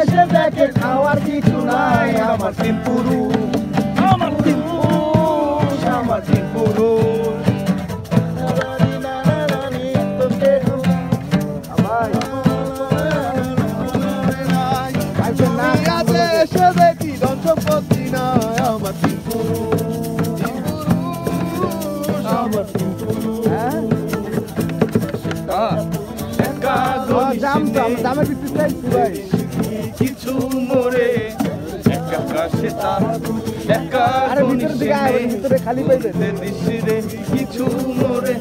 এসে দেখে খাওয়ার কিছু নাই, আমার তিন পুরুষ, আমার তিন পুরুষ, আমার তিন পুরুষ। এসে দেখি ধন সম্পত্তি নাই, আমার তিন পুরুষ, আমার তিন পুরুষ। কিছু মোরে খালি পাইবে কিছু মোরে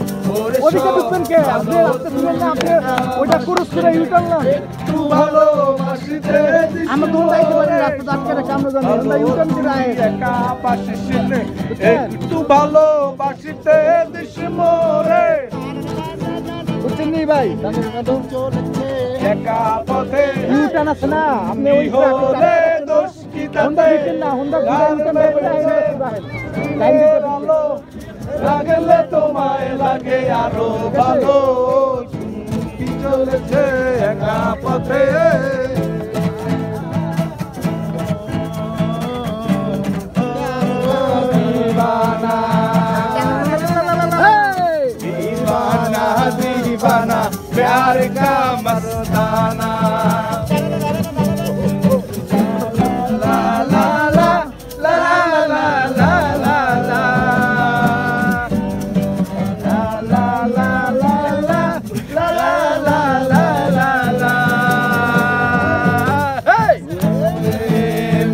ওইটা পুরুষ করে ইউটার্ন না একটু ভালোবাসিতে আমরা তো যাইতে পারি রাস্তা আটকে রেখে আমরা জানি আমরা ইউটার্ন করে আয় একা পাশে সিনে একটু ভালোবাসিতে দিস মোরে বুঝছেন নি ভাই একা পথে ইউটার্ন আছে না আপনি ওই হলে দোষ কি তাতে না হোন্ডা ইউটার্ন ভালো লাগলে তোমায় লাগে আরো ভালো কি চলেছে একা পথে দিবানা দিবানা দিবাना प्यार का मस्ताना ला ला ला ला ला ला ला ला ला ला ला ला ला ला ला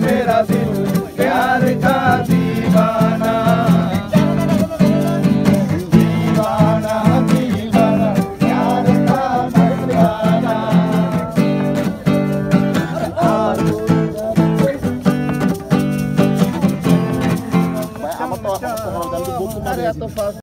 मेरा दिल प्यार का दीवाना दीवाना दीवाना प्यार का मस्ताना আমার তো